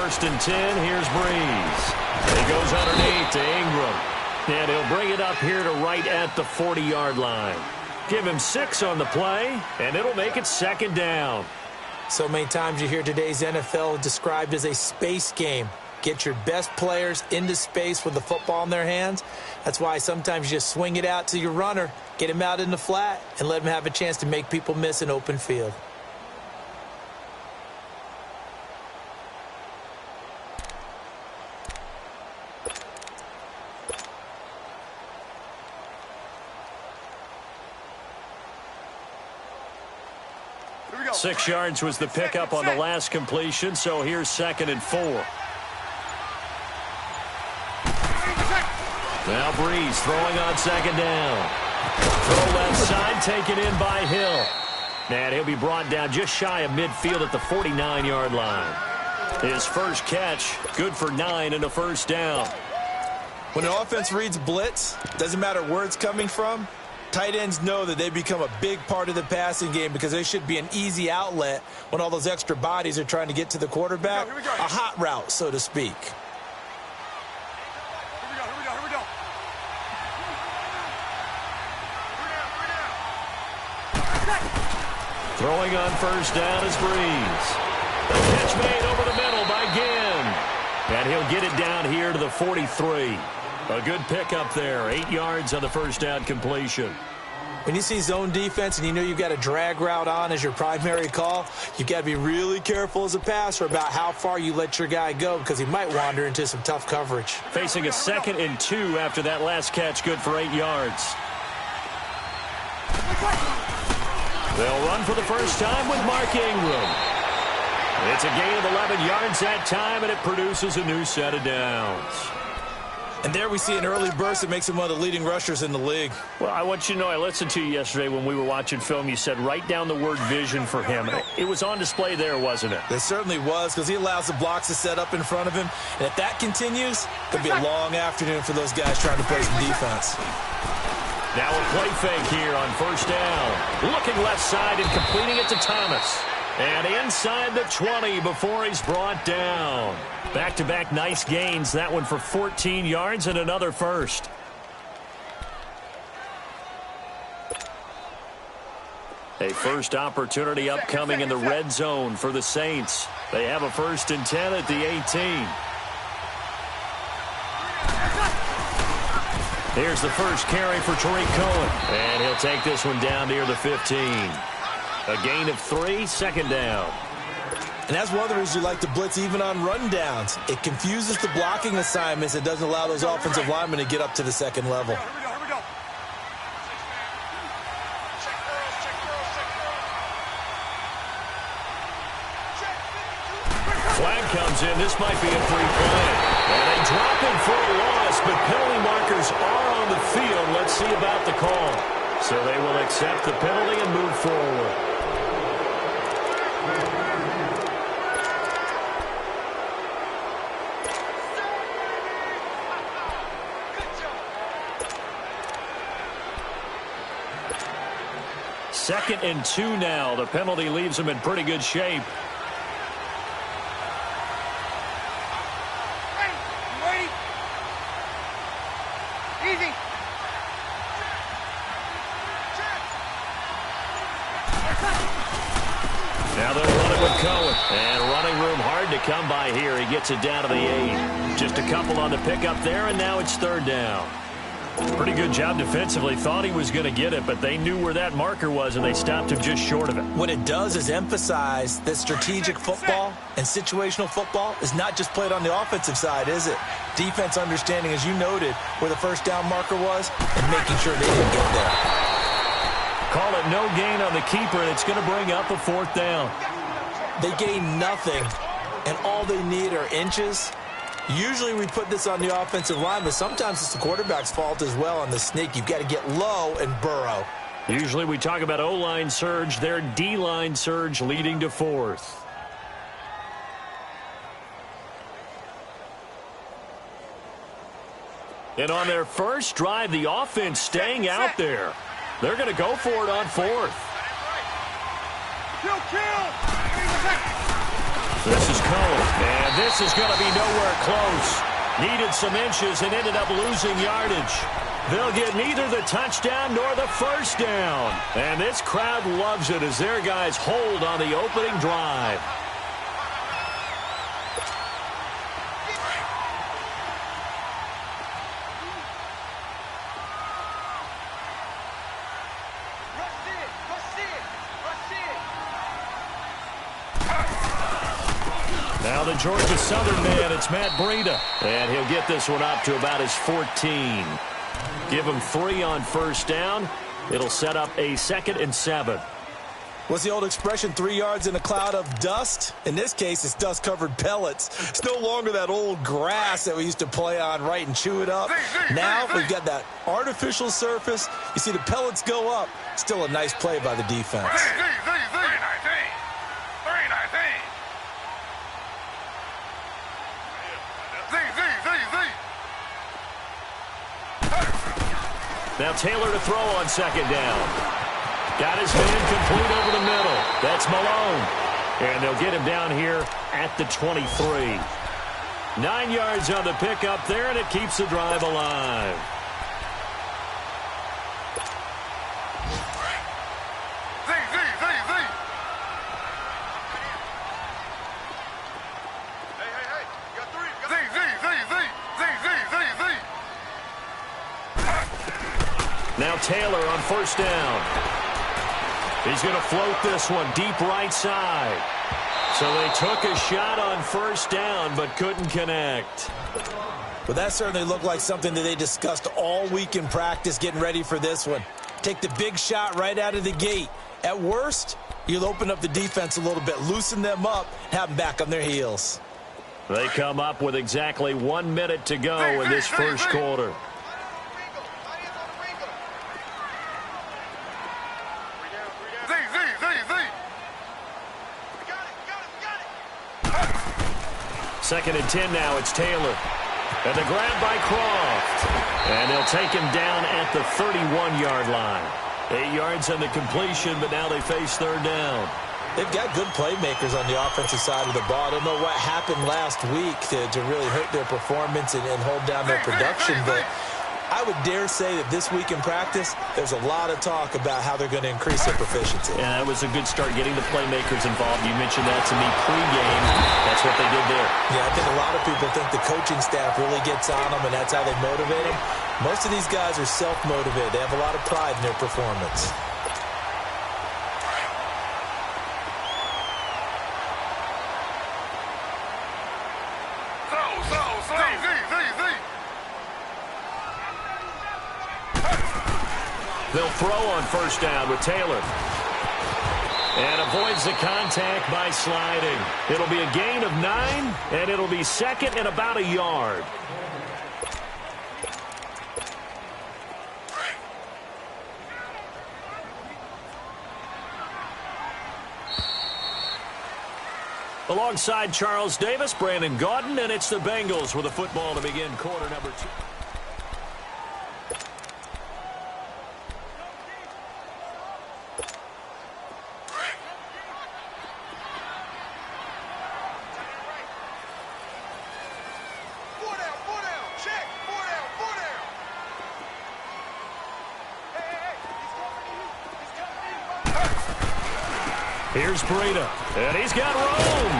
1st and 10. Here's Breeze. He goes underneath to Ingram. And he'll bring it up here to right at the 40-yard line. Give him 6 on the play, and it'll make it 2nd down. So many times you hear today's NFL described as a space game. Get your best players into space with the football in their hands. That's why sometimes you just swing it out to your runner, get him out in the flat, and let him have a chance to make people miss an open field. Here we go. 6 yards was the pickup on the last completion, so here's 2nd and 4. Now Breeze throwing on 2nd down. Throw left side, taken in by Hill. And he'll be brought down just shy of midfield at the 49-yard line. His first catch, good for 9 and a 1st down. When an offense reads blitz, doesn't matter where it's coming from, tight ends know that they become a big part of the passing game because they should be an easy outlet when all those extra bodies are trying to get to the quarterback. Here we go. A hot route, so to speak. Throwing on 1st down is Breeze. The catch made over the middle by Ginn. And he'll get it down here to the 43. A good pickup there. 8 yards on the 1st down completion. When you see zone defense and you know you've got a drag route on as your primary call, you've got to be really careful as a passer about how far you let your guy go because he might wander into some tough coverage. Facing a 2nd and 2 after that last catch, good for 8 yards. They'll run for the first time with Mark Ingram. It's a gain of 11 yards that time, and it produces a new set of downs. And there we see an early burst that makes him one of the leading rushers in the league. Well, I want you to know, I listened to you yesterday when we were watching film. You said write down the word vision for him. It was on display there, wasn't it? It certainly was because he allows the blocks to set up in front of him. And if that continues, it'll be a long afternoon for those guys trying to play some defense. Now a play fake here on 1st down. Looking left side and completing it to Thomas. And inside the 20 before he's brought down. Back-to-back nice gains. That one for 14 yards and another first. A first opportunity upcoming in the red zone for the Saints. They have a 1st and 10 at the 18. Here's the first carry for Tariq Cohen. And he'll take this one down near the 15. A gain of 3, 2nd down. And that's one of the reasons you like to blitz even on rundowns. It confuses the blocking assignments. It doesn't allow those offensive linemen to get up to the 2nd level. Flag comes in. This might be a free play. And they drop it for a loss, but penalty markers are on the field. Let's see about the call. So they will accept the penalty and move forward. Second and 2 now. The penalty leaves them in pretty good shape. Easy. Now they'll run it with Cohen. And running room hard to come by here. He gets it down to the 8. Just a couple on the pickup there, and now it's 3rd down. Pretty good job defensively. Thought he was going to get it, but they knew where that marker was, and they stopped him just short of it. What it does is emphasize that strategic football and situational football is not just played on the offensive side, is it? Defense understanding, as you noted, where the 1st down marker was and making sure they didn't get there. Call it no gain on the keeper, and it's going to bring up a 4th down. They gain nothing, and all they need are inches. Usually we put this on the offensive line, but sometimes it's the quarterback's fault as well on the sneak. You've got to get low and burrow. Usually we talk about O-line surge, their D-line surge leading to 4th. And on their first drive, the offense staying out there. They're going to go for it on 4th. This is Cohen, and And this is going to be nowhere close. Needed some inches and ended up losing yardage. They'll get neither the touchdown nor the first down. And this crowd loves it as their guys hold on the opening drive. Now the Georgia Southern man, it's Matt Breida. And he'll get this one up to about his 14. Give him 3 on first down. It'll set up a 2nd and 7. What's the old expression, 3 yards in a cloud of dust? In this case, it's dust-covered pellets. It's no longer that old grass that we used to play on, right, and chew it up. Now we've got that artificial surface. You see the pellets go up. Still a nice play by the defense. Now Taylor to throw on 2nd down. Got his man complete over the middle. That's Malone. And they'll get him down here at the 23. 9 yards on the pickup there, and it keeps the drive alive. Now Taylor on first down. He's going to float this one deep right side. So they took a shot on first down but couldn't connect. Well, that certainly looked like something that they discussed all week in practice getting ready for this one. Take the big shot right out of the gate. At worst, you'll open up the defense a little bit, loosen them up, have them back on their heels. They come up with exactly 1 minute to go in this first quarter. Second and 10 now. It's Taylor. And the grab by Croft. And they'll take him down at the 31-yard line. 8 yards on the completion, but now they face third down. They've got good playmakers on the offensive side of the ball. I don't know what happened last week to really hurt their performance and hold down their production, but I would dare say that this week in practice, there's a lot of talk about how they're going to increase their proficiency. Yeah, that was a good start getting the playmakers involved. You mentioned that to me pregame. That's what they did there. Yeah, I think a lot of people think the coaching staff really gets on them, and that's how they motivate them. Most of these guys are self-motivated. They have a lot of pride in their performance. They'll throw on first down with Taylor. And avoids the contact by sliding. It'll be a gain of 9, and it'll be 2nd and about a yard. Alongside Charles Davis, Brandon Gaudin, and it's the Bengals with a football to begin quarter number 2. Here's Breida, and he's got room.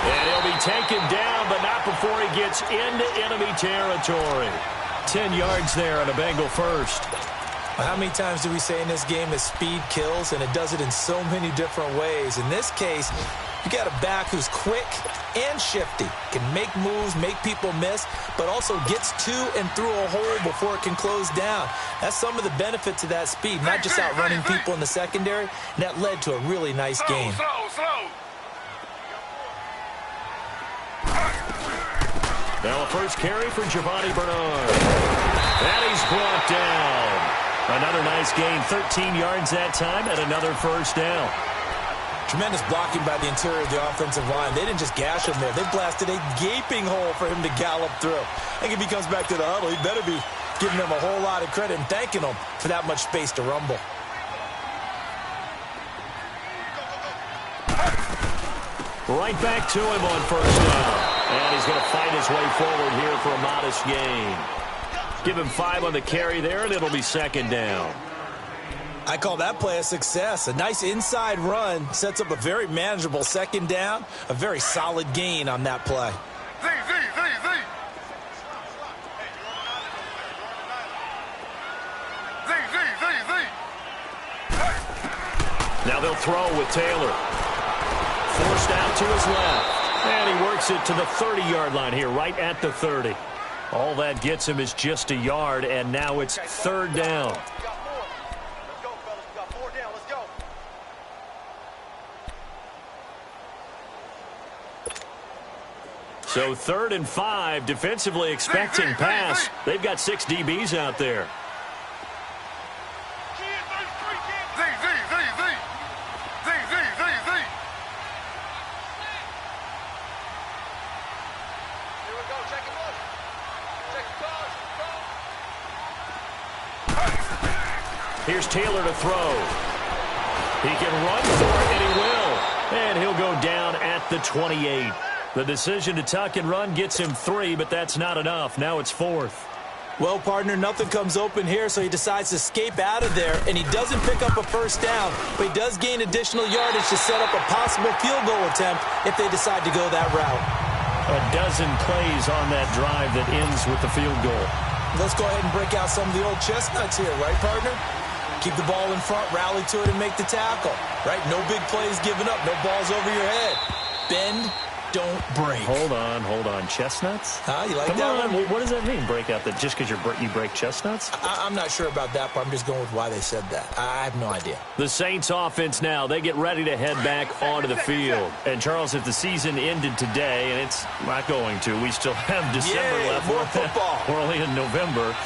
And he'll be taken down, but not before he gets into enemy territory. 10 yards there on a Bengal first. How many times do we say in this game that speed kills, and it does it in so many different ways? In this case, you got a back who's quick and shifty, can make moves, make people miss, but also gets to and through a hole before it can close down. That's some of the benefits of that speed, not just outrunning people in the secondary, and that led to a really nice game. Now a first carry for Giovanni Bernard. And he's brought down. Another nice gain, 13 yards that time, and another first down. Tremendous blocking by the interior of the offensive line. They didn't just gash him there. They blasted a gaping hole for him to gallop through. I think if he comes back to the huddle, he better be giving them a whole lot of credit and thanking them for that much space to rumble. Right back to him on first down. And he's going to fight his way forward here for a modest gain. Give him 5 on the carry there, and it'll be second down. I call that play a success. A nice inside run sets up a very manageable second down. A very solid gain on that play. Now they'll throw with Taylor. Forced out to his left. And he works it to the 30-yard line here, right at the 30. All that gets him is just a yard, and now it's third down. So 3rd and 5, defensively expecting pass. They've got 6 DBs out there. Here's Taylor to throw. He can run for it, and he will. And he'll go down at the 28. The decision to tuck and run gets him 3, but that's not enough. Now it's 4th. Well, partner, nothing comes open here, so he decides to escape out of there, and he doesn't pick up a first down, but he does gain additional yardage to set up a possible field goal attempt if they decide to go that route. A dozen plays on that drive that ends with the field goal. Let's go ahead and break out some of the old chestnuts here, right, partner? Keep the ball in front, rally to it, and make the tackle, right? No big plays given up, no balls over your head. Bend, don't break. Hold on. Chestnuts? Huh? You like Come that on. one? What does that mean, break out? That just because you break chestnuts? I'm not sure about that, but I'm just going with why they said that. I have no idea. The Saints offense now, they get ready to head back onto the field. And, Charles, if the season ended today, and it's not going to, we still have December left. More football. We're only in November.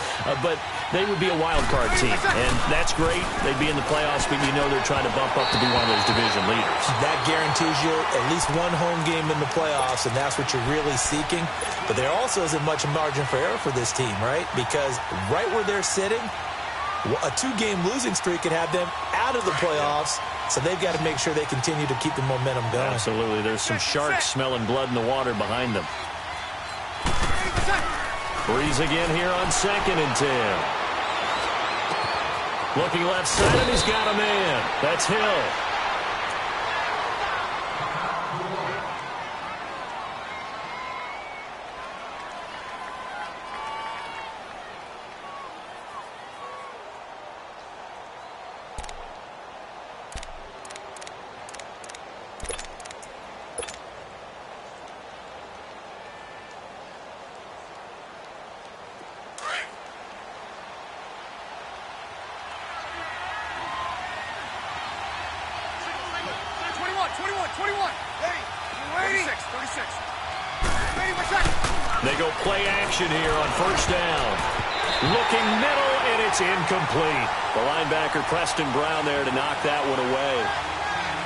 But they would be a wild card team. And that's great. They'd be in the playoffs, but you know they're trying to bump up to be one of those division leaders. That guarantees you at least one home game in the playoffs, and that's what you're really seeking. But there also isn't much margin for error for this team, right? Because right where they're sitting, a 2-game losing streak could have them out of the playoffs, so they've got to make sure they continue to keep the momentum going. Absolutely. There's some sharks smelling blood in the water behind them. Breeze again here on 2nd and 10. Looking left side, and he's got a man. That's Hill. They go play action here on first down. Looking middle, and it's incomplete. The linebacker, Preston Brown, there to knock that one away.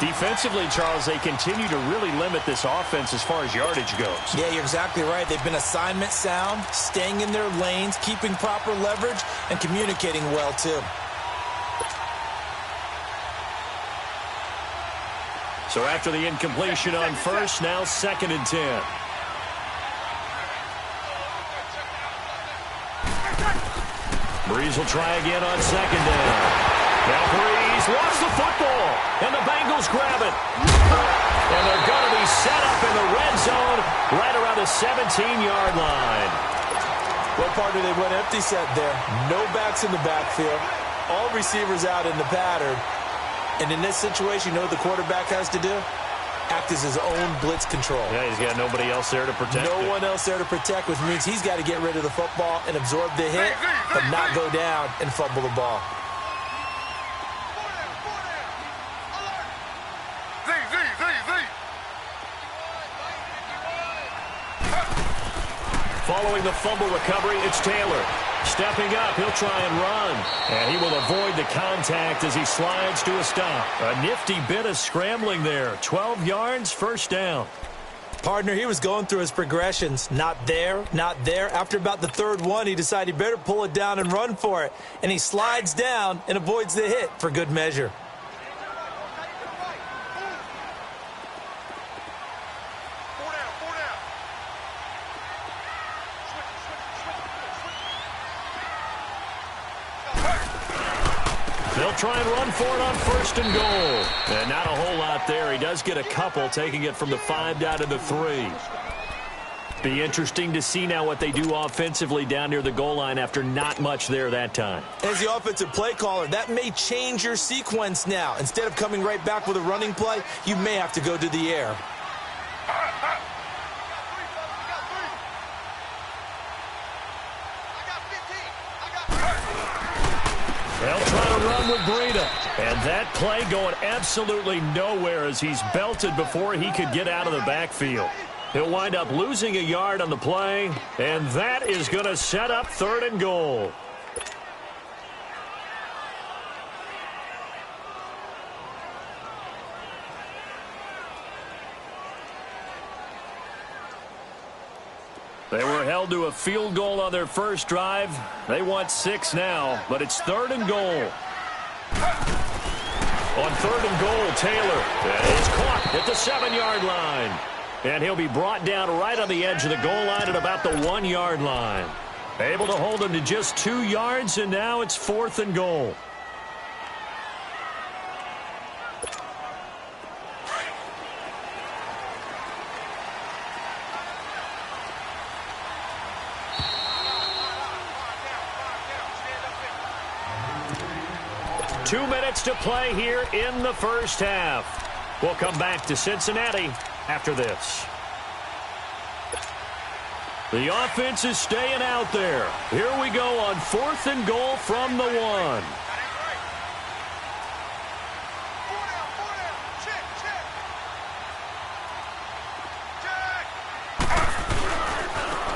Defensively, Charles, they continue to really limit this offense as far as yardage goes. Yeah, you're exactly right. They've been assignment sound, staying in their lanes, keeping proper leverage, and communicating well, too. So after the incompletion on first, now 2nd and 10. Breeze will try again on 2nd down. Now Breeze lost the football, and the Bengals grab it. And they're going to be set up in the red zone right around the 17-yard line. Well, partner, they went empty set there. No backs in the backfield. All receivers out in the pattern. And in this situation, you know what the quarterback has to do? Act as his own blitz control. Yeah, he's got nobody else there to protect. No one else there to protect, which means he's got to get rid of the football and absorb the hit, but not go down and fumble the ball. Following the fumble recovery, it's Taylor. Stepping up, he'll try and run. And he will avoid the contact as he slides to a stop. A nifty bit of scrambling there. 12 yards, first down. Partner, he was going through his progressions. Not there, not there. After about the third one, he decided he better pull it down and run for it. And he slides down and avoids the hit for good measure. They'll try and run for it on 1st and goal. And not a whole lot there. He does get a couple, taking it from the 5 down to the 3. Be interesting to see now what they do offensively down near the goal line after not much there that time. As the offensive play caller, that may change your sequence now. Instead of coming right back with a running play, you may have to go to the air. They'll try to run with Breida. And that play going absolutely nowhere as he's belted before he could get out of the backfield. He'll wind up losing a yard on the play, and that is going to set up 3rd and goal. They were held to a field goal on their first drive. They want 6 now, but it's 3rd and goal. On 3rd and goal, Taylor is caught at the 7-yard line. And he'll be brought down right on the edge of the goal line at about the 1-yard line. Able to hold him to just 2 yards, and now it's 4th and goal. Two minutes to play here in the first half. We'll come back to Cincinnati after this. The offense is staying out there. Here we go on 4th and goal from the 1.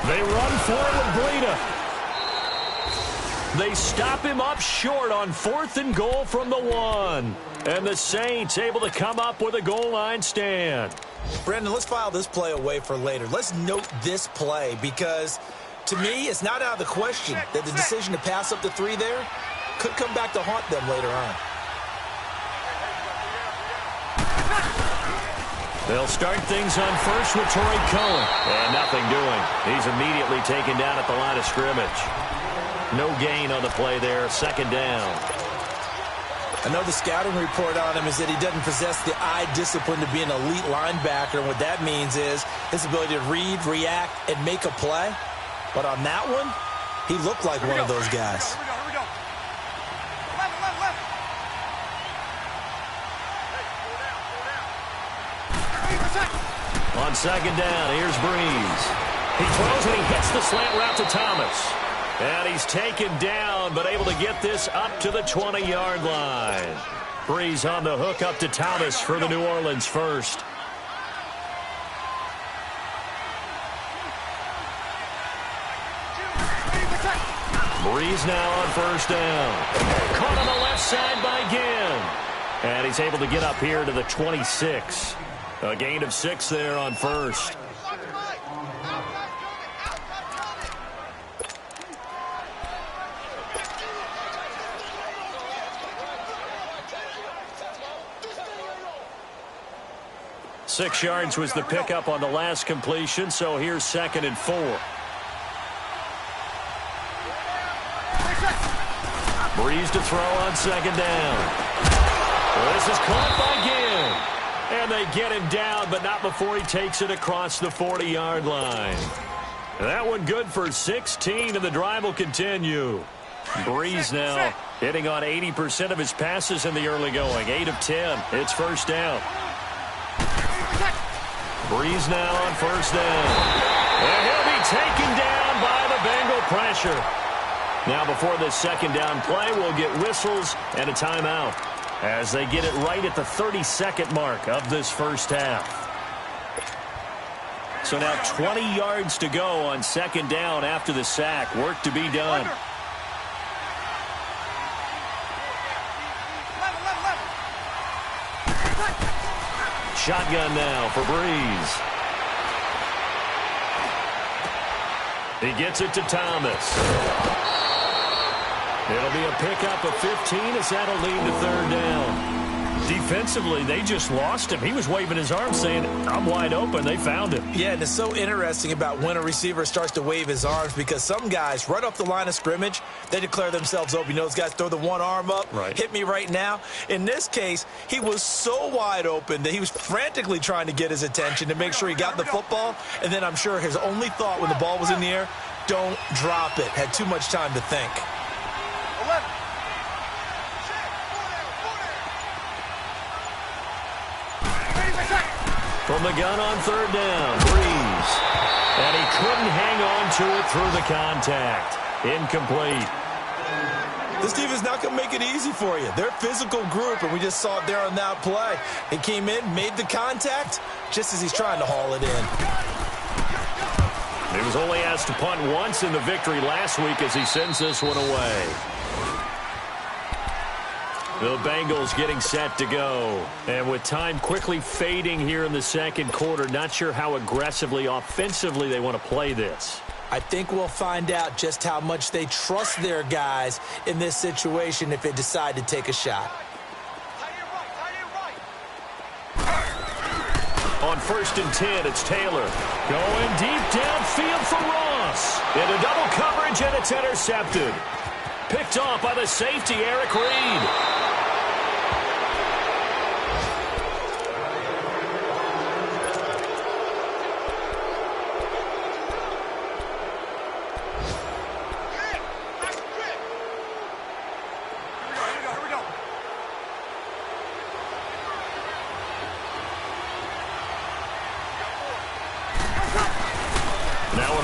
They run for it with Breida. They stop him up short on 4th and goal from the 1. And the Saints able to come up with a goal line stand. Brandon, let's file this play away for later. Let's note this play because, to me, it's not out of the question that the decision to pass up the 3 there could come back to haunt them later on. They'll start things on first with Torrey Cohen. And nothing doing. He's immediately taken down at the line of scrimmage. No gain on the play there. 2nd down. I know the scouting report on him is that he doesn't possess the eye discipline to be an elite linebacker. And what that means is his ability to read, react, and make a play. But on that one, he looked like one of those guys. Here we go. On 2nd down, here's Breeze. He throws and he hits the slant route to Thomas. And he's taken down, but able to get this up to the 20-yard line. Breeze on the hook up to Thomas for the New Orleans first. Breeze now on 1st down. Caught on the left side by Ginn. And he's able to get up here to the 26. A gain of 6 there on 1st. Six yards was the pickup on the last completion, so here's 2nd and 4. Breeze to throw on 2nd down. Well, this is caught by Ginn. And they get him down, but not before he takes it across the 40-yard line. That one good for 16, and the drive will continue. Breeze now hitting on 80% of his passes in the early going. 8 of 10. It's 1st down. Breeze now on 1st down. And he'll be taken down by the Bengal pressure. Now before this 2nd down play, we'll get whistles and a timeout as they get it right at the 32nd mark of this first half. So now 20 yards to go on 2nd down after the sack. Work to be done. Shotgun now for Breeze. He gets it to Thomas. It'll be a pickup of 15 as that'll lead to 3rd down. Defensively, they just lost him. He was waving his arms saying, I'm wide open. They found him. Yeah, and it's so interesting about when a receiver starts to wave his arms because some guys, right off the line of scrimmage, they declare themselves open. You know, those guys throw the one arm up, hit me right now. In this case, he was so wide open that he was frantically trying to get his attention to make sure he got the football. And then I'm sure his only thought when the ball was in the air, don't drop it. Had too much time to think. 11. From the gun on third down, Breeze. And he couldn't hang on to it through the contact. Incomplete. This defense is not going to make it easy for you. They're a physical group, and we just saw it there on that play. He came in, made the contact, just as he's trying to haul it in. He was only asked to punt once in the victory last week as he sends this one away. The Bengals getting set to go. And with time quickly fading here in the second quarter, not sure how aggressively, offensively they want to play this. I think we'll find out just how much they trust their guys in this situation if they decide to take a shot. On 1st and 10, it's Taylor. Going deep downfield for Ross. Into double coverage, and it's intercepted. Picked off by the safety, Eric Reed.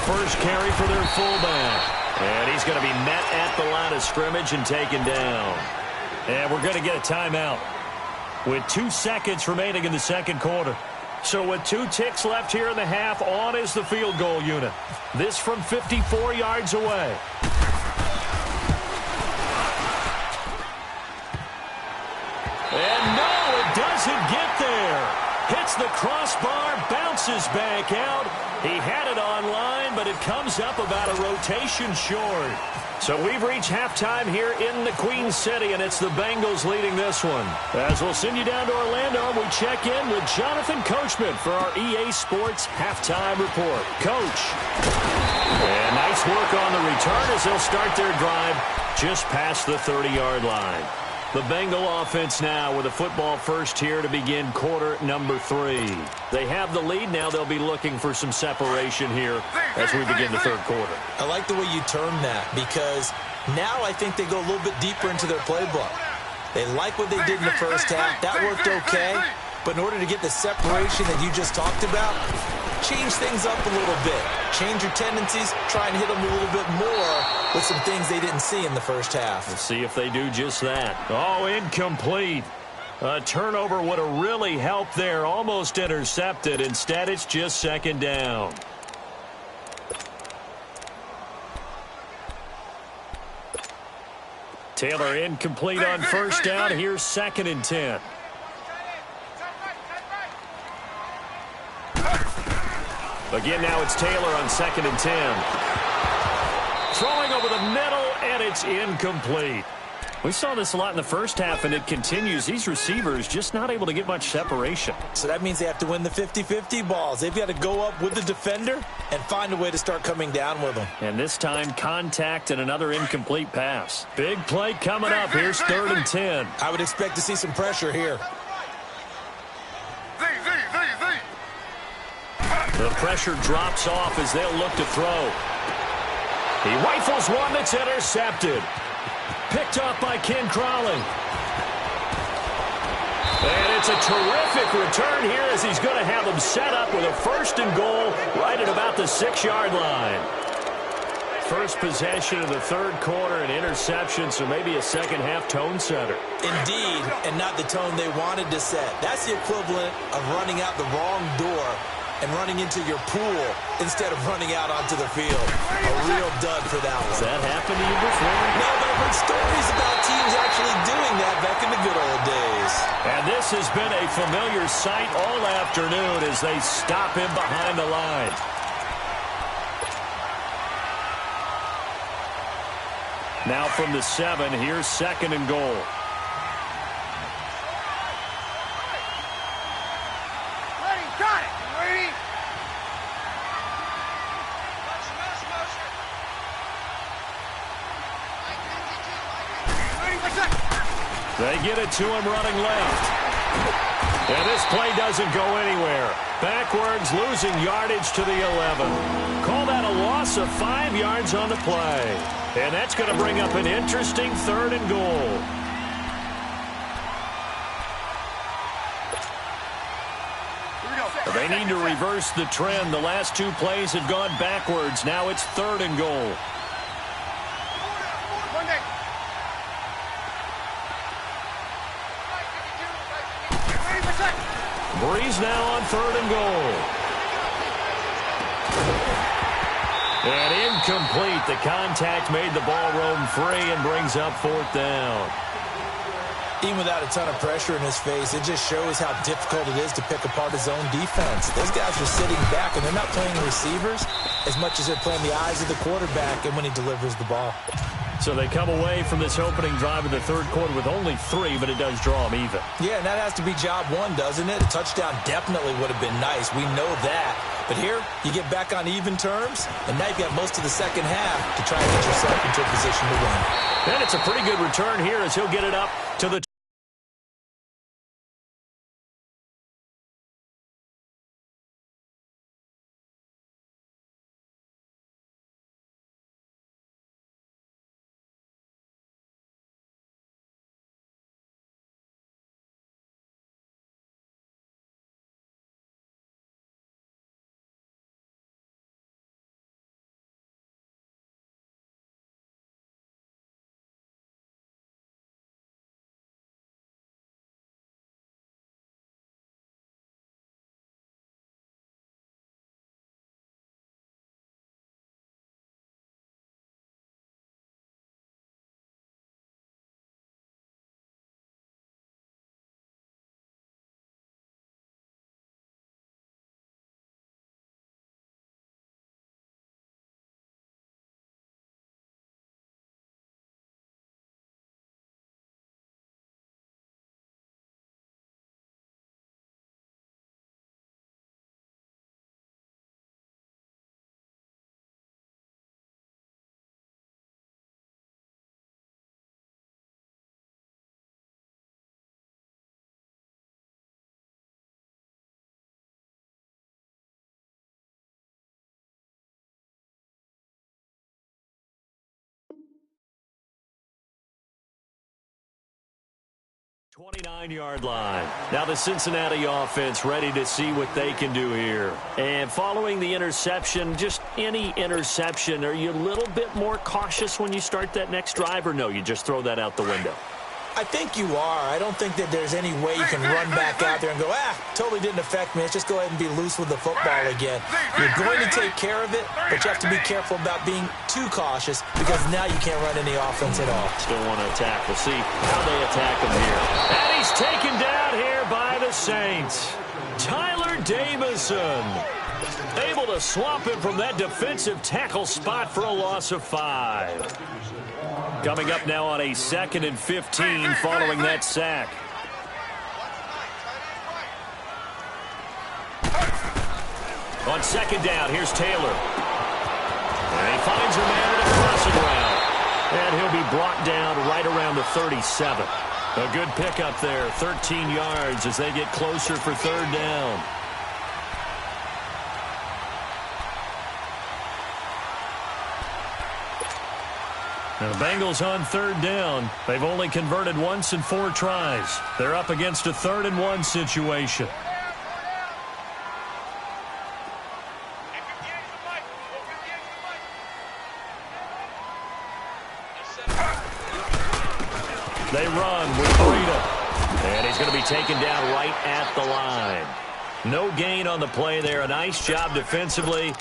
First carry for their fullback. And he's going to be met at the line of scrimmage and taken down. And we're going to get a timeout with 2 seconds remaining in the second quarter. So with 2 ticks left here in the half, on is the field goal unit. This from 54 yards away. And no, it doesn't get there. Hits the crossbar, bounces back out. He had it online, but it comes up about a rotation short. So we've reached halftime here in the Queen City, and it's the Bengals leading this one. As we'll send you down to Orlando, we check in with Jonathan Coachman for our EA Sports Halftime Report. Coach. And nice work on the return as they'll start their drive just past the 30-yard line. The Bengal offense now with a football first here to begin quarter number 3. They have the lead. Now they'll be looking for some separation here as we begin the third quarter. I like the way you term that because now I think they go a little bit deeper into their playbook. They like what they did in the first half. That worked okay. But in order to get the separation that you just talked about, change things up a little bit. Change your tendencies. Try and hit them a little bit more with some things they didn't see in the first half. Let's see if they do just that. Oh, incomplete. A turnover would have really helped there. Almost intercepted. Instead, it's just second down. Taylor incomplete on first down. Here's 2nd and 10. Again, now it's Taylor on 2nd and 10. Throwing over the middle, and it's incomplete. We saw this a lot in the first half, and it continues. These receivers just not able to get much separation. So that means they have to win the 50-50 balls. They've got to go up with the defender and find a way to start coming down with them. And this time, contact and another incomplete pass. Big play coming up. Here's 3rd and 10. I would expect to see some pressure here. The pressure drops off as they'll look to throw. He rifles one that's intercepted. Picked off by Ken Crowley. And it's a terrific return here as he's going to have them set up with a 1st and goal right at about the 6-yard line. First possession of the third quarter, an interception, so maybe a second-half tone setter. Indeed, and not the tone they wanted to set. That's the equivalent of running out the wrong door and running into your pool instead of running out onto the field. A real dud for that one. Has that happened to you before? No, but I've heard stories about teams actually doing that back in the good old days. And this has been a familiar sight all afternoon as they stop him behind the line. Now from the 7, here's 2nd and goal. They get it to him running left. And this play doesn't go anywhere. Backwards, losing yardage to the 11. Call that a loss of 5 yards on the play. And that's going to bring up an interesting 3rd and goal. They need to reverse the trend. The last 2 plays have gone backwards. Now it's 3rd and goal. Breeze now on 3rd and goal. And incomplete. The contact made the ball roam free and brings up 4th down. Even without a ton of pressure in his face, it just shows how difficult it is to pick apart his own defense. Those guys are sitting back, and they're not playing receivers as much as they're playing the eyes of the quarterback and when he delivers the ball. So they come away from this opening drive in the 3rd quarter with only 3, but it does draw them even. Yeah, and that has to be job 1, doesn't it? A touchdown definitely would have been nice. We know that. But here, you get back on even terms, and now you've got most of the second half to try and get yourself into a position to win. And it's a pretty good return here as he'll get it up to the .29-yard line. Now the Cincinnati offense ready to see what they can do here. And following the interception, just any interception, are you a little bit more cautious when you start that next drive, or no, you just throw that out the window? I think you are. I don't think that there's any way you can run back out there and go, totally didn't affect me. Let's just go ahead and be loose with the football again. You're going to take care of it, but you have to be careful about being too cautious because now you can't run any offense at all. Still want to attack. We'll see how they attack him here. And he's taken down here by the Saints. Tyler Davison able to swamp him from that defensive tackle spot for a loss of 5. Coming up now on a 2nd and 15 following that sack. On 2nd down, here's Taylor. And he finds a man at a crossing route. And he'll be brought down right around the 37. A good pickup there, 13 yards as they get closer for 3rd down. Now the Bengals on 3rd down. They've only converted once in 4 tries. They're up against a 3rd and 1 situation. They run with freedom. And he's going to be taken down right at the line. No gain on the play there. A nice job defensively.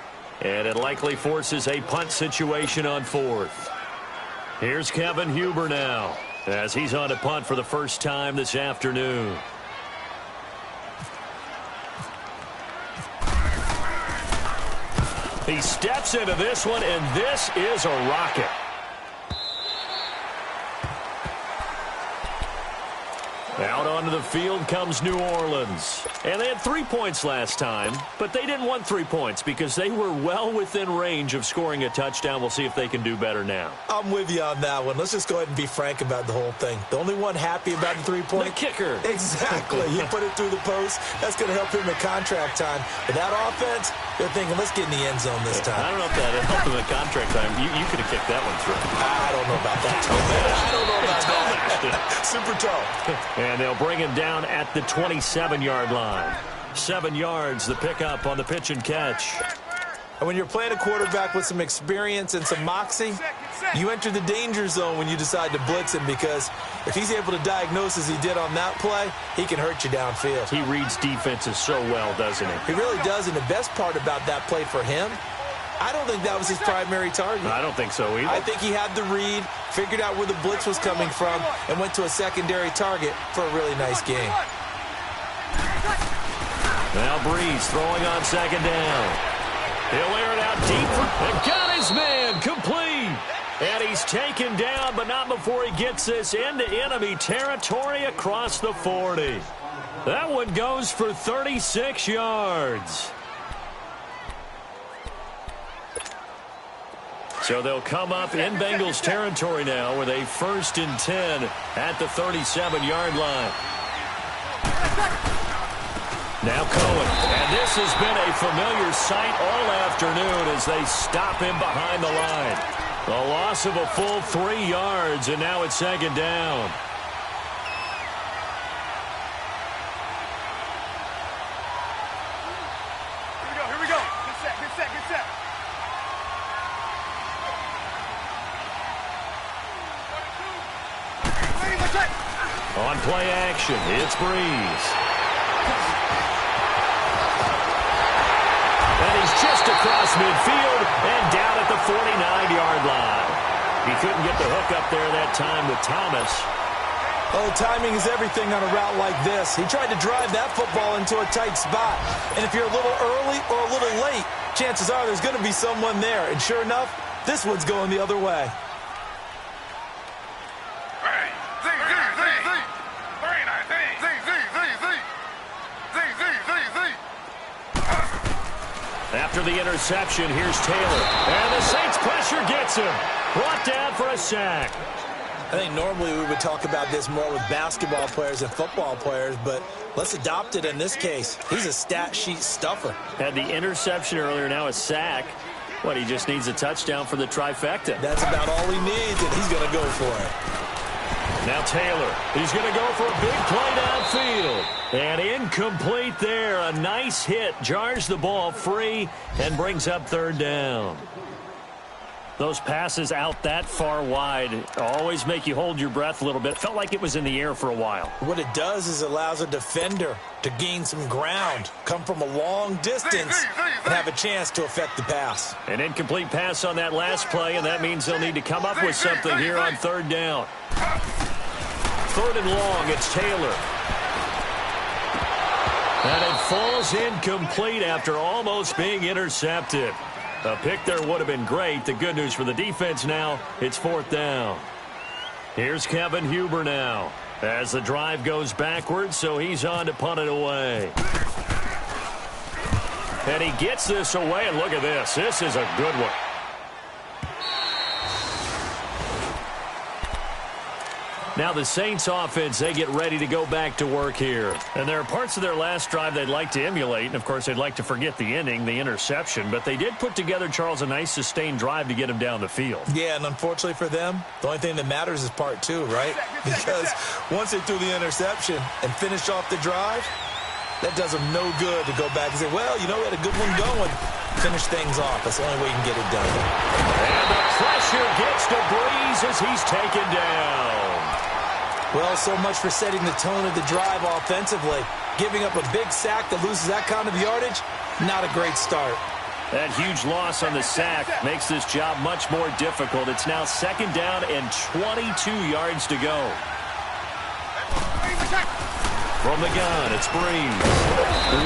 And it likely forces a punt situation on 4th. Here's Kevin Huber now as he's on to punt for the first time this afternoon. He steps into this one, and this is a rocket. Out onto the field comes New Orleans. And they had 3 points last time, but they didn't want 3 points because they were well within range of scoring a touchdown. We'll see if they can do better now. I'm with you on that one. Let's just go ahead and be frank about the whole thing. The only one happy about the 3-point. The kicker. Exactly. He put it through the post. That's going to help him in contract time. But that offense, they're thinking, let's get in the end zone this time. I don't know if that helped him in contract time. You could have kicked that one through. I don't know about that. I don't know about that. Super toe. And they'll bring him down at the 27-yard line. 7 yards, the pickup on the pitch and catch. And when you're playing a quarterback with some experience and some moxie, you enter the danger zone when you decide to blitz him, because if he's able to diagnose as he did on that play, he can hurt you downfield. He reads defenses so well, doesn't he? He really does, and the best part about that play for him, I don't think that was his primary target. I don't think so either. I think he had the read, figured out where the blitz was coming from, and went to a secondary target for a really nice game. Now Breeze throwing on second down. He'll air it out deep. And got his man complete. And he's taken down, but not before he gets this into enemy territory across the 40. That one goes for 36 yards. So they'll come up in Bengals territory now with a 1st and 10 at the 37-yard line. Now Cohen. And this has been a familiar sight all afternoon as they stop him behind the line. A loss of a full 3 yards, and now it's second down. Here we go. Good set, good set, good set. On play action, it's Breeze. And he's just across midfield and down at the 49-yard line. He couldn't get the hook up there that time with Thomas. Oh, timing is everything on a route like this. He tried to drive that football into a tight spot. And if you're a little early or a little late, chances are there's going to be someone there. And sure enough, this one's going the other way. After the interception, here's Taylor. And the Saints pressure gets him. Brought down for a sack. I think normally we would talk about this more with basketball players and football players, but let's adopt it in this case. He's a stat sheet stuffer. Had the interception earlier, now a sack. What, he just needs a touchdown for the trifecta. That's about all he needs, and he's going to go for it. Now Taylor, he's going to go for a big play downfield. And incomplete there. A nice hit. Jars the ball free and brings up third down. Those passes out that far wide always make you hold your breath a little bit. Felt like it was in the air for a while. What it does is allows a defender to gain some ground, come from a long distance, and have a chance to affect the pass. An incomplete pass on that last play, and that means they'll need to come up with something here on third down. Third and long, it's Taylor. And it falls incomplete after almost being intercepted. A pick there would have been great. The good news for the defense now, it's fourth down. Here's Kevin Huber now as the drive goes backwards, so he's on to punt it away. And he gets this away, and look at this. This is a good one. Now the Saints offense, they get ready to go back to work here. And there are parts of their last drive they'd like to emulate. And, of course, they'd like to forget the ending, the interception. But they did put together, Charles, a nice sustained drive to get him down the field. Yeah, and unfortunately for them, the only thing that matters is part two, right? Because once they threw the interception and finished off the drive, that does them no good to go back and say, well, you know, we had a good one going. Finish things off. That's the only way you can get it done. And the pressure gets to Breeze as he's taken down. Well, so much for setting the tone of the drive offensively. Giving up a big sack that loses that kind of yardage, not a great start. That huge loss on the sack makes this job much more difficult. It's now second down and 22 yards to go. From the gun, it's Breeze.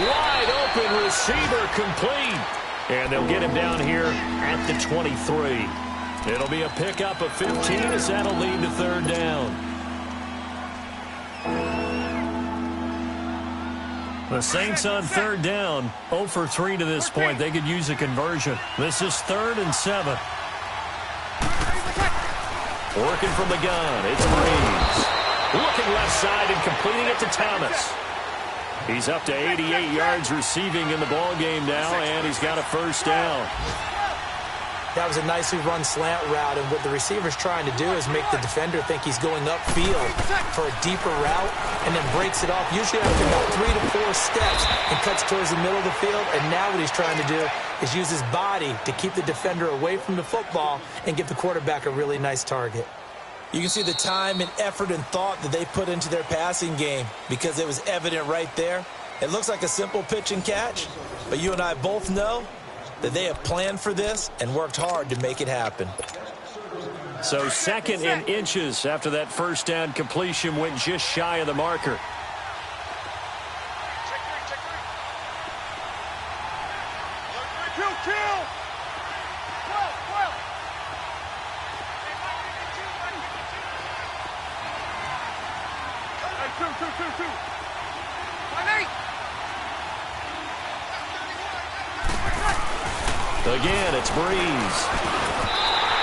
Wide open receiver complete. And they'll get him down here at the 23. It'll be a pickup of 15 as that'll lead to third down. The Saints on third down, 0 for 3 to this point. They could use a conversion. This is 3rd and 7. Working from the gun, it's Breeze. Looking left side and completing it to Thomas. He's up to 88 yards receiving in the ballgame now, and he's got a first down. That was a nicely run slant route, and what the receiver's trying to do is make the defender think he's going upfield for a deeper route and then breaks it off, usually after about 3 to 4 steps, and cuts towards the middle of the field. And now what he's trying to do is use his body to keep the defender away from the football and give the quarterback a really nice target. You can see the time and effort and thought that they put into their passing game because it was evident right there. It looks like a simple pitch and catch, but you and I both know that they have planned for this and worked hard to make it happen. So 2nd and inches after that first down completion went just shy of the marker. Kill! Two. Again, it's Breeze.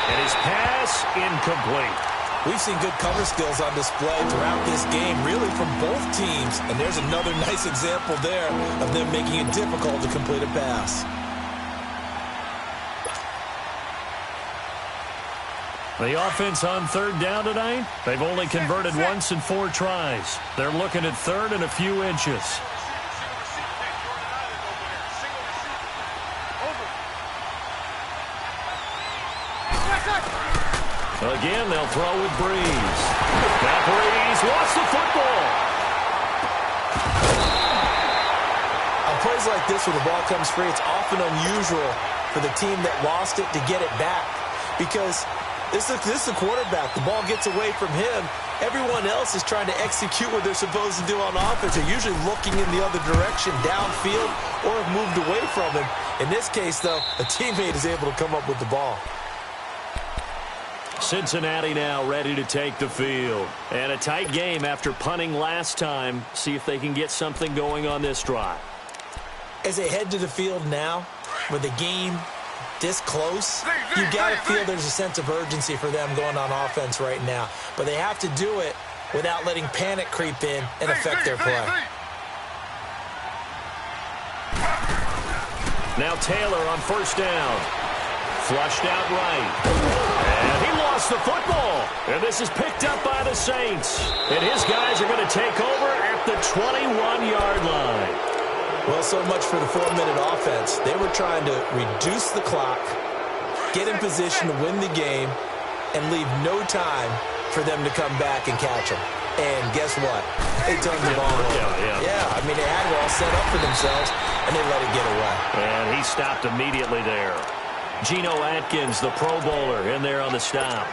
And his pass incomplete. We've seen good cover skills on display throughout this game, really from both teams. And there's another nice example there of them making it difficult to complete a pass. The offense on third down tonight, they've only converted once in 4 tries. They're looking at 3rd and a few inches. Again, they'll throw with Breeze. Now Breeze lost the football. On plays like this where the ball comes free, it's often unusual for the team that lost it to get it back. Because this is the quarterback. The ball gets away from him. Everyone else is trying to execute what they're supposed to do on offense. They're usually looking in the other direction, downfield, or have moved away from him. In this case, though, a teammate is able to come up with the ball. Cincinnati now ready to take the field. And a tight game after punting last time. See if they can get something going on this drive. As they head to the field now, with the game this close, you got to feel there's a sense of urgency for them going on offense right now. But they have to do it without letting panic creep in and affect their play. Now Taylor on first down. Flushed out right. And he lost the football. And this is picked up by the Saints. And his guys are going to take over at the 21-yard line. Well, so much for the 4-minute offense. They were trying to reduce the clock, get in position to win the game, and leave no time for them to come back and catch them. And guess what? They turned the ball over. Yeah, I mean, they had it all set up for themselves, and they let it get away. And he stopped immediately there. Geno Atkins, the Pro Bowler, in there on the stop.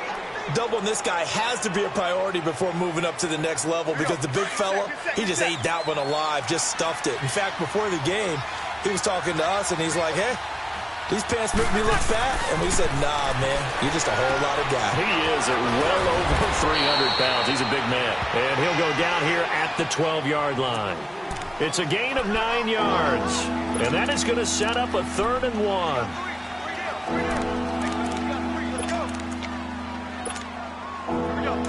Doubling this guy has to be a priority before moving up to the next level because the big fella, he just ate that one alive, just stuffed it. In fact, before the game, he was talking to us, and he's like, hey, these pants make me look fat. And we said, nah, man, you're just a whole lot of guy. He is at well over 300 pounds. He's a big man. And he'll go down here at the 12-yard line. It's a gain of 9 yards. And that is going to set up a 3rd and 1.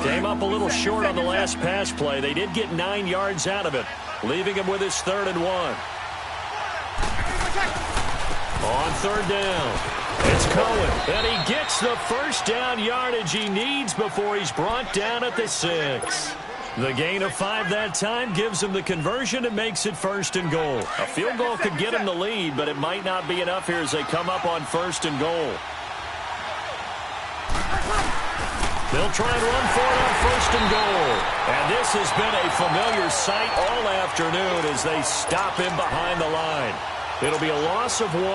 Came up a little short on the last pass play. They did get 9 yards out of it, leaving him with his 3rd and 1. On third down, it's Cohen. And he gets the first down yardage he needs before he's brought down at the 6. The gain of 5 that time gives him the conversion and makes it 1st and goal. A field goal could get him the lead, but it might not be enough here as they come up on 1st and goal. They'll try and run for it on 1st and goal. And this has been a familiar sight all afternoon as they stop him behind the line. It'll be a loss of 1,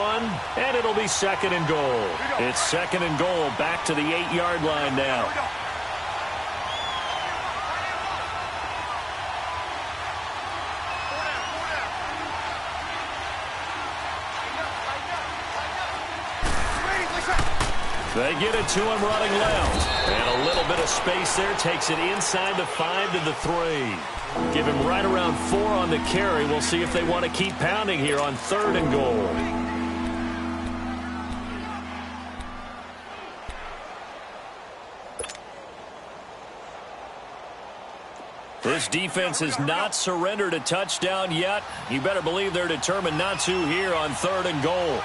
and it'll be 2nd and goal. It's 2nd and goal back to the 8-yard line now. They get it to him running left. And a little bit of space there. Takes it inside the 5 to the 3. Give him right around 4 on the carry. We'll see if they want to keep pounding here on 3rd and goal. This defense has not surrendered a touchdown yet. You better believe they're determined not to here on 3rd and goal.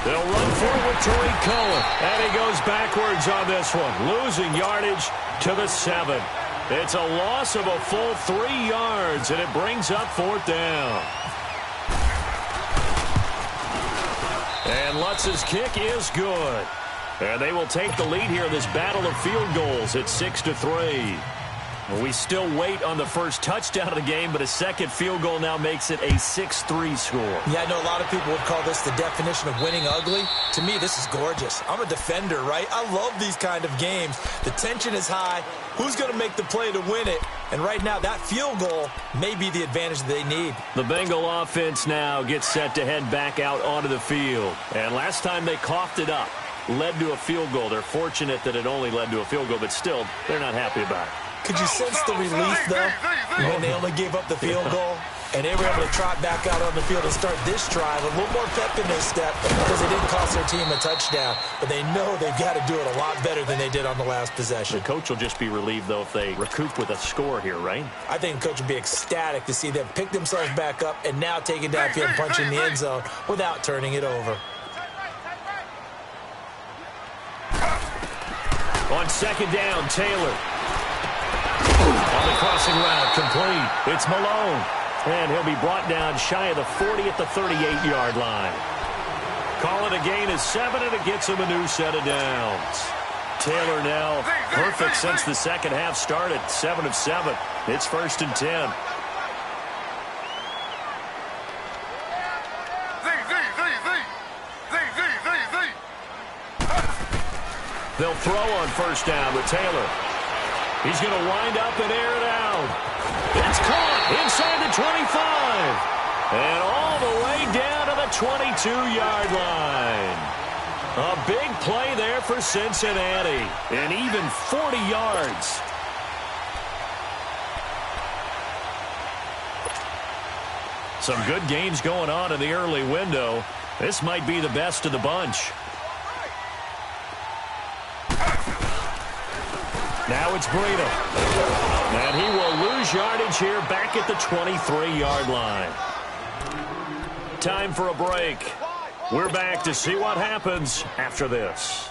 They'll run forward to Tariq Cohen, and he goes backwards on this one, losing yardage to the 7. It's a loss of a full 3 yards, and it brings up 4th down. And Lutz's kick is good. And they will take the lead here in this battle of field goals at 6 to 3. We still wait on the first touchdown of the game, but a second field goal now makes it a 6-3 score. Yeah, I know a lot of people would call this the definition of winning ugly. To me, this is gorgeous. I'm a defender, right? I love these kind of games. The tension is high. Who's going to make the play to win it? And right now, that field goal may be the advantage they need. The Bengal offense now gets set to head back out onto the field. And last time they coughed it up, led to a field goal. They're fortunate that it only led to a field goal, but still, they're not happy about it. Could you sense the relief, though, when they only gave up the field goal? And they were able to trot back out on the field and start this drive. A little more pep in their step because it didn't cost their team a touchdown. But they know they've got to do it a lot better than they did on the last possession. The coach will just be relieved, though, if they recoup with a score here, right? I think the coach would be ecstatic to see them pick themselves back up and now take it downfield and punch in the end zone without turning it over. On 2nd down, Taylor. On the crossing route, complete. It's Malone. And he'll be brought down shy of the 40 at the 38-yard line. Call it a gain of 7, and it gets him a new set of downs. Taylor now perfect since the second half started. 7 of 7. It's 1st and 10. They'll throw on 1st down with Taylor. He's going to wind up and air it out. It's caught inside the 25. And all the way down to the 22-yard line. A big play there for Cincinnati. And even 40 yards. Some good games going on in the early window. This might be the best of the bunch. Now it's Breida. And he will lose yardage here back at the 23-yard line. Time for a break. We're back to see what happens after this.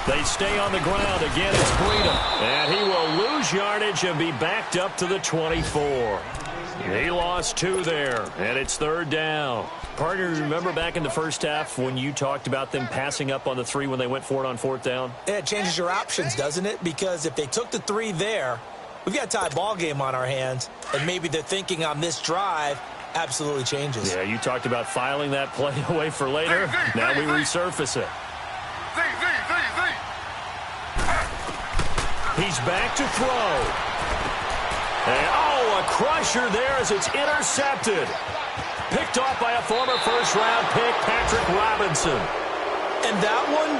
They stay on the ground. Again, it's Breida. And he will lose yardage and be backed up to the 24. He lost 2 there, and it's 3rd down. Partner, remember back in the first half when you talked about them passing up on the 3 when they went for it on 4th down? Yeah, it changes your options, doesn't it? Because if they took the 3 there, we've got a tie ball game on our hands, and maybe they're thinking on this drive absolutely changes. Yeah, you talked about filing that play away for later. Now we resurface it. He's back to throw. And, a crusher there as it's intercepted. Picked off by a former first-round pick, Patrick Robinson. And that one,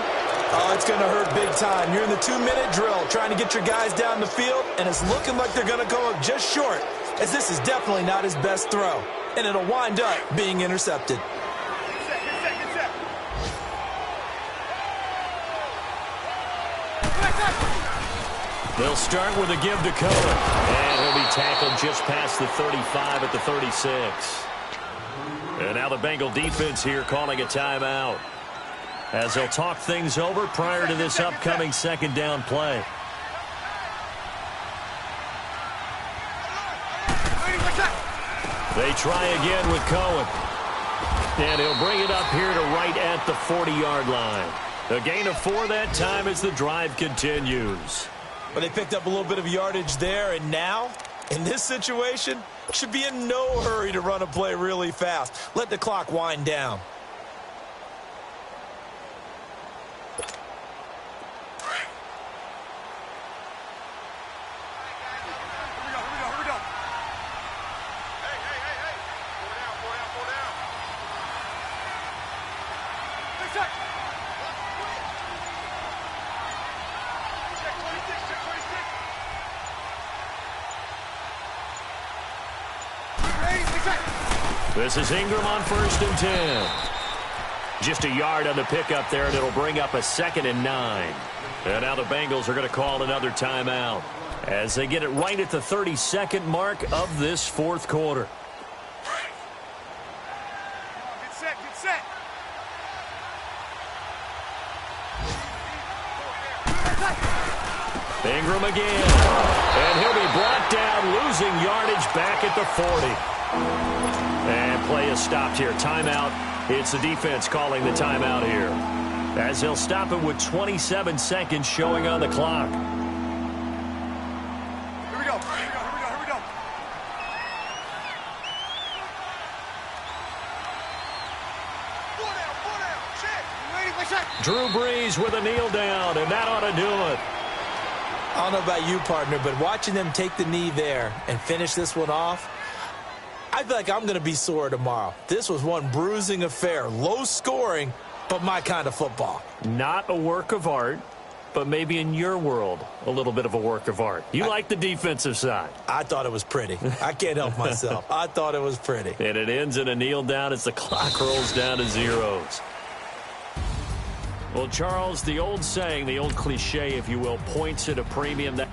it's going to hurt big time. You're in the 2-minute drill trying to get your guys down the field, and it's looking like they're going to come up just short, as this is definitely not his best throw. And it'll wind up being intercepted. They'll start with a give to Cohen. And he'll be tackled just past the 35 at the 36. And now the Bengal defense here calling a timeout, as they'll talk things over prior to this upcoming 2nd down play. They try again with Cohen. And he'll bring it up here to right at the 40-yard line. A gain of 4 that time as the drive continues. But they picked up a little bit of yardage there, and now, in this situation, should be in no hurry to run a play really fast. Let the clock wind down. This is Ingram on 1st and 10. Just a yard on the pickup there, and it'll bring up a 2nd and 9. And now the Bengals are going to call another timeout as they get it right at the 32nd mark of this 4th quarter. Get set, get set. Ingram again. And he'll be brought down, losing yardage back at the 40. And play is stopped here. Timeout. It's the defense calling the timeout here, as they'll stop it with 27 seconds showing on the clock. Here we go, here we go, here we go, here we go. Four down, check. You ready? Check. Drew Brees with a kneel down, and that ought to do it. I don't know about you, partner, but watching them take the knee there and finish this one off, I feel like I'm going to be sore tomorrow. This was one bruising affair. Low scoring, but my kind of football. Not a work of art, but maybe in your world, a little bit of a work of art. You like the defensive side. I thought it was pretty. I can't help myself. I thought it was pretty. And it ends in a kneel down as the clock rolls down to zeros. Well, Charles, the old saying, the old cliche, if you will, points at a premium that